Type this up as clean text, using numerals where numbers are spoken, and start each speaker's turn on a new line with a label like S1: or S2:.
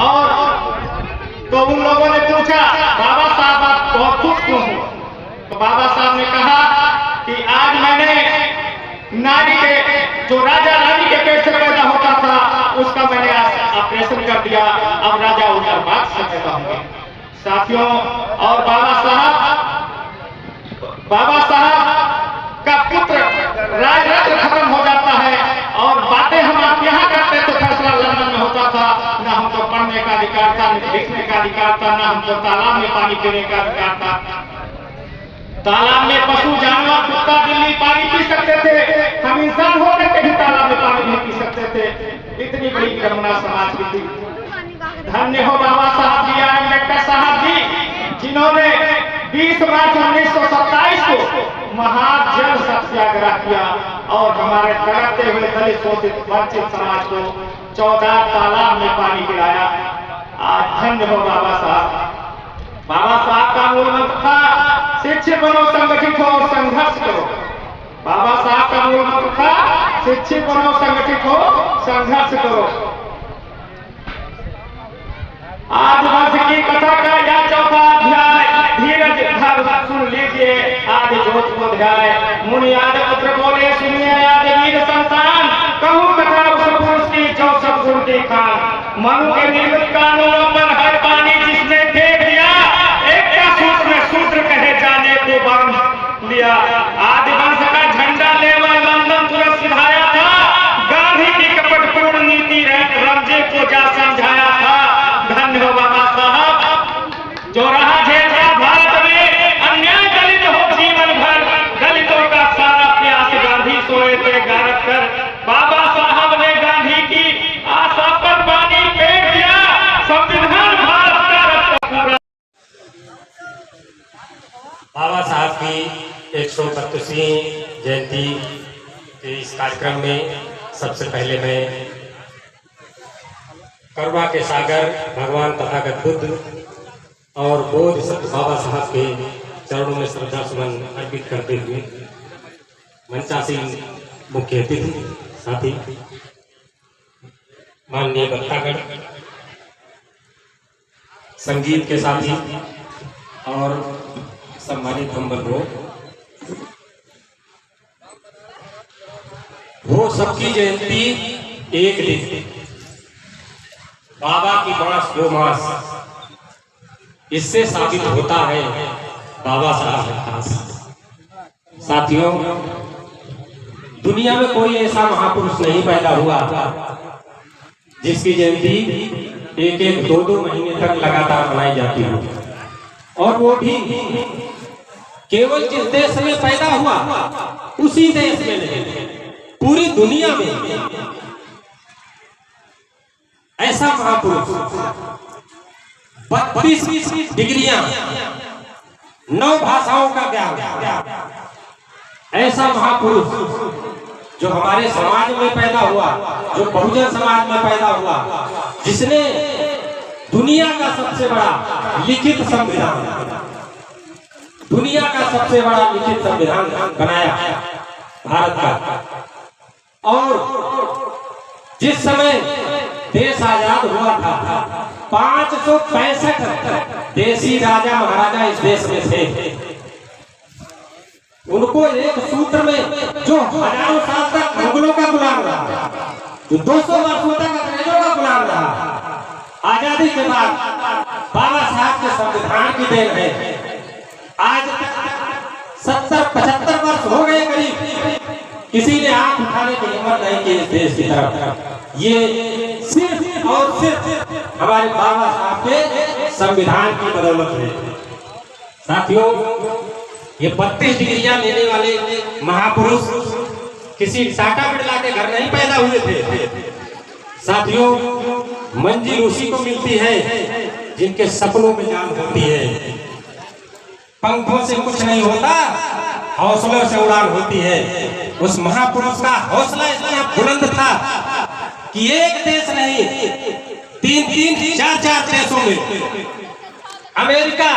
S1: और तो उन लोगों ने पूछा, बाबा साहब आप बहुत खुश क्यों हो? तो बाबा साहब ने कहा कि आज मैंने नारी के, जो राजा रानी के पेट से पैदा होता था, उसका मैंने ऑपरेशन कर दिया, अब राजा उधर बात से पैदा होंगे। साथियों, और बाबा साहब का पुत्र राजरत्न खत्म हो जाता है, और बातें हम आप यहाँ करते तो फैसला लंदन में होता था। ना हमको पढ़ने का अधिकार था, न लिखने का अधिकार था, ना हमको तालाब में पानी पीने का अधिकार था। तालाब में पशु जानवर कुत्ता बिल्ली पानी पी सकते थे, हम इंसान होकर के भी तालाब में पानी नहीं पी सकते थे। इतनी बड़ी विडंबना समाज की थी। धन्य हो बाबा साहब जी, अम्बेडकर साहब जी, जिन्होंने 20 मार्च 1927 को महाजन सत्याग्रह किया और हमारे तड़पते हुए दलित शोषित वंचित समाज को 14 तालाब में पानी पिलाया। आज धन्य हो बाबा साहब। बाबा साहब का मूल मंत्र था, शिक्षित बनो, संगठित हो और संघर्ष करो। बाबा साहब का मूल मंत्र था, शिक्षित बनो, संगठित हो, संघर्ष करो। आज वर्ष की कथा का यह चौथा अध्याय, धीरज धर सुन लीजिए आदि जोत को ध्याय। मुनि आदि पुत्र बोले सुनिए आदि वीर संतान, कहूँ कथा उस पुरुष की जो सब गुण की खान। मनु के निर्मित कानूनों पर हर पानी जिसने फेंक दिया, एक का सूत्र में सूत्र कहे जाने को बांध लिया। आदि वंश का झंडा लेवा लंदन तुरंत सिधाया था, गांधी की कपटपूर्ण नीति रमजे को जा समझाया था। धन्य हो बाबा साहब, जो रहा झेलता भारत में अन्याय दलित हो जीवन भर, दलितों का सारा प्यास गांधी सोए पे गारक कर। बाबा साहब ने गांधी की आशा पर पानी फेंक दिया, संविधान भारत का रक्त पूरा।
S2: बाबा साहब की 132वीं जयंती के इस कार्यक्रम में सबसे पहले मैं करुणा के सागर भगवान तथागत बुद्ध और बोधिसत्व बाबा साहब के चरणों में श्रद्धा सुमन अर्पित करते हुए मंचासीन मुख्य अतिथि साथी माननीय भक्तागण, संगीत के साथी और सम्मानित हम बंधुओं, वो सबकी जयंती एक दिन, बाबा की मास 2 मास, इससे साबित होता है बाबा साहब खास। साथियों, दुनिया में कोई ऐसा महापुरुष नहीं पैदा हुआ जिसकी जयंती 1-1, 2-2 महीने तक लगातार मनाई जाती हो, और वो भी केवल जिस देश में पैदा हुआ उसी देश में नहीं, पूरी दुनिया में ऐसा महापुरुष 32 डिग्रियां, 9 भाषाओं का ज्ञान, ऐसा महापुरुष जो हमारे समाज में पैदा हुआ, जो बहुजन समाज में पैदा हुआ, जिसने दुनिया का सबसे बड़ा लिखित संविधान, दुनिया का सबसे बड़ा लिखित संविधान बनाया भारत का। और जिस समय देश आजाद हुआ था, 565 देसी राजा महाराजा इस देश में थे। उनको एक सूत्र में, जो हजारों साल तक मुगलों का गुलाम रहा, जो 200 वर्षों तक अंग्रेजों का गुलाम रहा, आजादी के बाद बाबा साहब के संविधान की देन है। आज 70-75 वर्ष हो गए करीब, किसी ने आंख उठाने की हिम्मत नहीं की इस देश की तरफ। ये सिर्फ और सिर्फ हमारे बाबा साहब के संविधान की बदौलत है। साथियों, ये 32 डिग्रियां लेने वाले महापुरुष किसी टाटा बिरला के घर नहीं पैदा हुए थे। साथियों, मंजिल उसी को मिलती है जिनके सपनों में जान होती है। पंखों से कुछ नहीं होता, हौसलों से उड़ान होती है। उस महापुरुष का हौसला इतना बुलंद था कि एक देश नहीं, 3-3, 4-4 देशों में, अमेरिका